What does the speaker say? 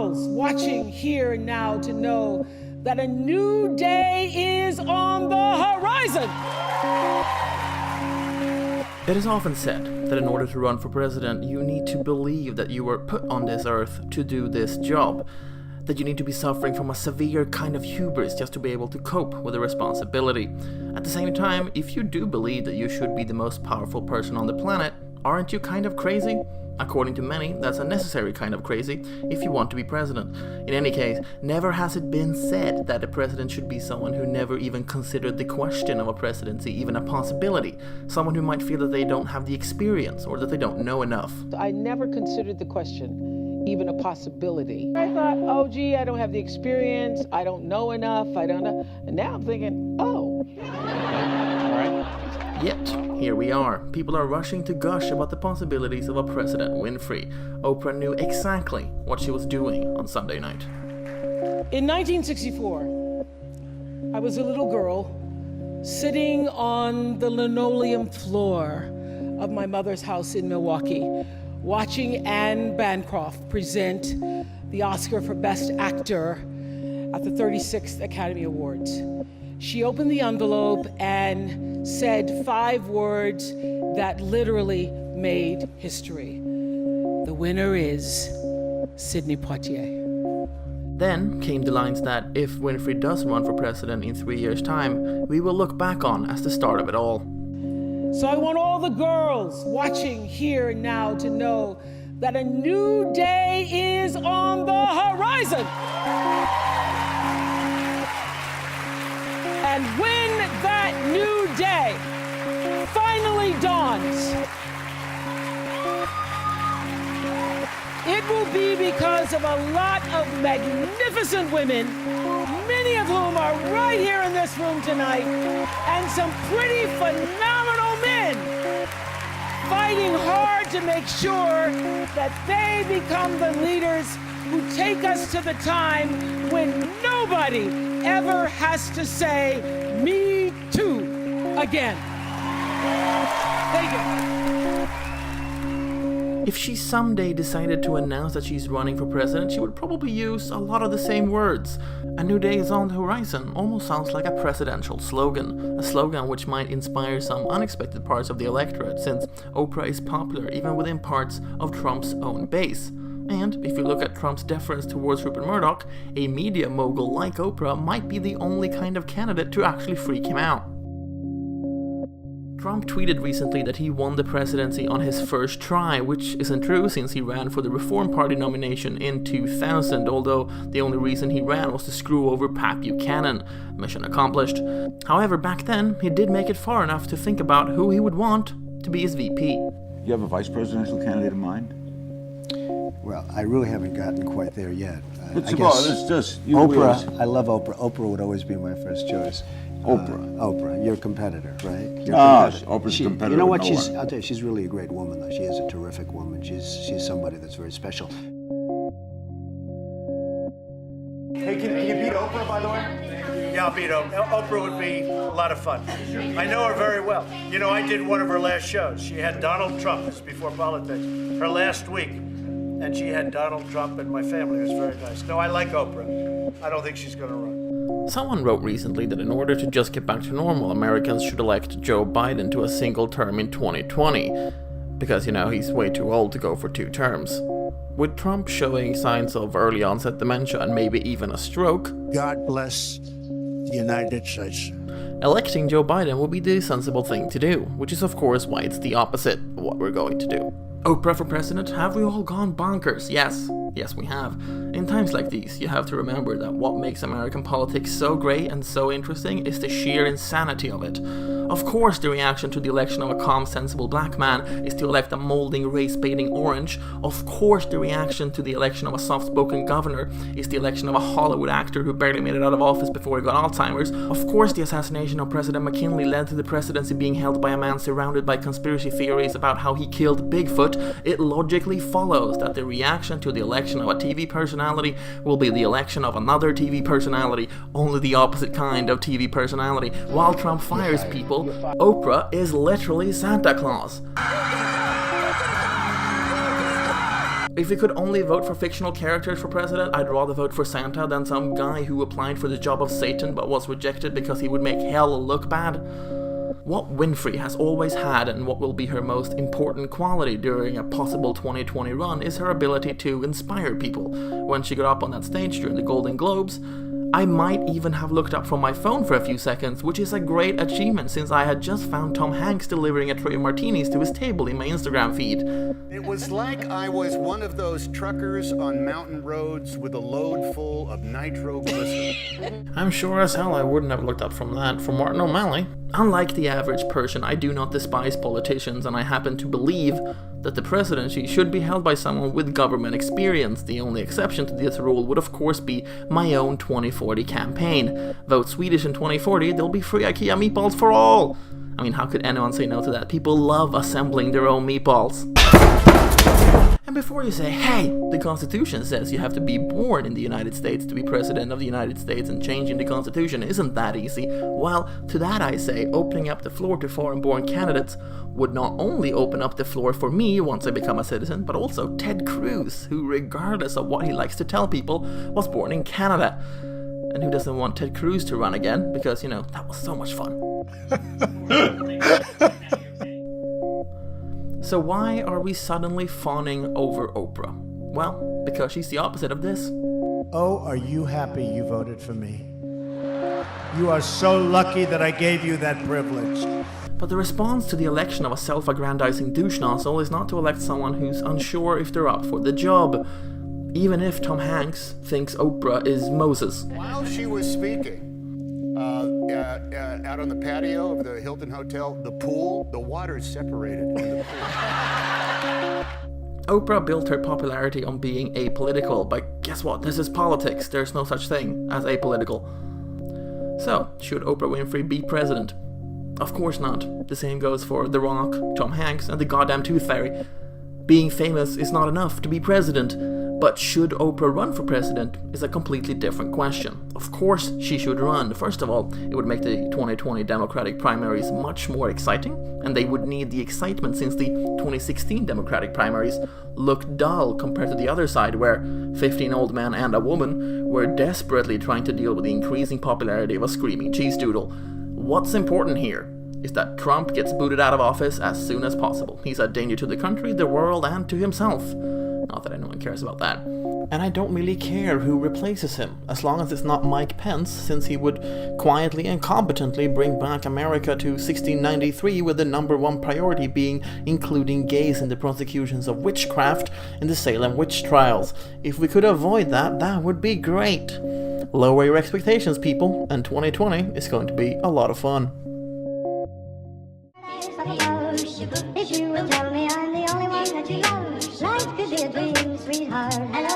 girls watching here and now to know that a new day is on the horizon. It is often said that in order to run for president, you need to believe that you were put on this earth to do this job. That you need to be suffering from a severe kind of hubris just to be able to cope with the responsibility. At the same time, if you do believe that you should be the most powerful person on the planet, aren't you kind of crazy? According to many, that's a necessary kind of crazy if you want to be president. In any case, never has it been said that a president should be someone who never even considered the question of a presidency even a possibility. Someone who might feel that they don't have the experience or that they don't know enough. I never considered the question even a possibility. I thought, oh gee, I don't have the experience, I don't know enough, I don't know. And now I'm thinking, oh. All right. Yet, here we are. People are rushing to gush about the possibilities of a President Winfrey. Oprah knew exactly what she was doing on Sunday night. In 1964, I was a little girl sitting on the linoleum floor of my mother's house in Milwaukee, watching Anne Bancroft present the Oscar for Best Actor at the 36th Academy Awards. She opened the envelope and said 5 words that literally made history. The winner is Sidney Poitier. Then came the lines that if Winfrey does run for president in 3 years' time, we will look back on as the start of it all. So I want all the girls watching here and now to know that a new day is on the horizon. And when that new day finally dawns, it will be because of a lot of magnificent women, many of whom are right here in this room tonight, and some pretty phenomenal men fighting hard to make sure that they become the leaders who take us to the time when nobody ever has to say, "Me too," again. Thank you. If she someday decided to announce that she's running for president, she would probably use a lot of the same words. A new day is on the horizon almost sounds like a presidential slogan. A slogan which might inspire some unexpected parts of the electorate, since Oprah is popular even within parts of Trump's own base. And if you look at Trump's deference towards Rupert Murdoch, a media mogul like Oprah might be the only kind of candidate to actually freak him out. Trump tweeted recently that he won the presidency on his first try, which isn't true since he ran for the Reform Party nomination in 2000, although the only reason he ran was to screw over Pat Buchanan. Mission accomplished. However, back then, he did make it far enough to think about who he would want to be his VP. You have a vice presidential candidate in mind? Well, I really haven't gotten quite there yet. It's just Oprah. I love Oprah. Oprah would always be my first choice. Oprah, your competitor, right? Oprah's competitor. You know what? No I'll tell you, she's really a great woman, though. She is a terrific woman. She's somebody that's very special. Hey, can you beat Oprah, by the way? Yeah, I'll beat Oprah. Oprah would be a lot of fun. I know her very well. You know, I did one of her last shows. She had Donald Trump, this is before politics, her last week. And she had Donald Trump and my family. It was very nice. No, I like Oprah. I don't think she's going to run. Someone wrote recently that in order to just get back to normal, Americans should elect Joe Biden to a single term in 2020. Because, you know, he's way too old to go for 2 terms. With Trump showing signs of early onset dementia and maybe even a stroke, God bless the United States. Electing Joe Biden will be the sensible thing to do, which is of course why it's the opposite of what we're going to do. Oprah for president? Have we all gone bonkers? Yes, we have. In times like these, you have to remember that what makes American politics so great and so interesting is the sheer insanity of it. Of course, the reaction to the election of a calm, sensible black man is to elect a molding, race-baiting orange. Of course, the reaction to the election of a soft-spoken governor is the election of a Hollywood actor who barely made it out of office before he got Alzheimer's. Of course, the assassination of President McKinley led to the presidency being held by a man surrounded by conspiracy theories about how he killed Bigfoot. It logically follows that the reaction to the election of a TV personality will be the election of another TV personality, only the opposite kind of TV personality. While Trump fires people, Oprah is literally Santa Claus. If we could only vote for fictional characters for president, I'd rather vote for Santa than some guy who applied for the job of Satan but was rejected because he would make hell look bad. What Winfrey has always had and what will be her most important quality during a possible 2020 run is her ability to inspire people. When she got up on that stage during the Golden Globes, I might even have looked up from my phone for a few seconds, which is a great achievement since I had just found Tom Hanks delivering a tray of martinis to his table in my Instagram feed. It was like I was one of those truckers on mountain roads with a load full of nitroglycerin. I'm sure as hell I wouldn't have looked up from that for Martin O'Malley. Unlike the average person, I do not despise politicians, and I happen to believe that the presidency should be held by someone with government experience. The only exception to this rule would of course be my own 2040 campaign. Vote Swedish in 2040, there'll be free IKEA meatballs for all! I mean, how could anyone say no to that? People love assembling their own meatballs. And before you say, hey, the Constitution says you have to be born in the United States to be President of the United States, and changing the Constitution isn't that easy, well, to that I say, opening up the floor to foreign-born candidates would not only open up the floor for me once I become a citizen, but also Ted Cruz, who, regardless of what he likes to tell people, was born in Canada. And who doesn't want Ted Cruz to run again? Because, you know, that was so much fun. So why are we suddenly fawning over Oprah? Well, because she's the opposite of this. Oh, are you happy you voted for me? You are so lucky that I gave you that privilege. But the response to the election of a self-aggrandizing douche nozzle is not to elect someone who's unsure if they're up for the job. Even if Tom Hanks thinks Oprah is Moses. While she was speaking, out on the patio of the Hilton Hotel, the water separated in the pool. Oprah built her popularity on being apolitical, but guess what? This is politics. There's no such thing as apolitical. So, should Oprah Winfrey be president? Of course not. The same goes for The Rock, Tom Hanks, and the goddamn Tooth Fairy. Being famous is not enough to be president, but should Oprah run for president is a completely different question. Of course she should run. First of all, it would make the 2020 Democratic primaries much more exciting, and they would need the excitement since the 2016 Democratic primaries looked dull compared to the other side, where 15 old men and a woman were desperately trying to deal with the increasing popularity of a screaming cheese doodle. What's important here is that Trump gets booted out of office as soon as possible. He's a danger to the country, the world, and to himself. Not that anyone cares about that. And I don't really care who replaces him, as long as it's not Mike Pence, since he would quietly and competently bring back America to 1693, with the #1 priority being including gays in the prosecutions of witchcraft in the Salem witch trials. If we could avoid that, that would be great. Lower your expectations, people, and 2020 is going to be a lot of fun. If you will tell me I'm the only one that you love, life could be a dream, sweetheart.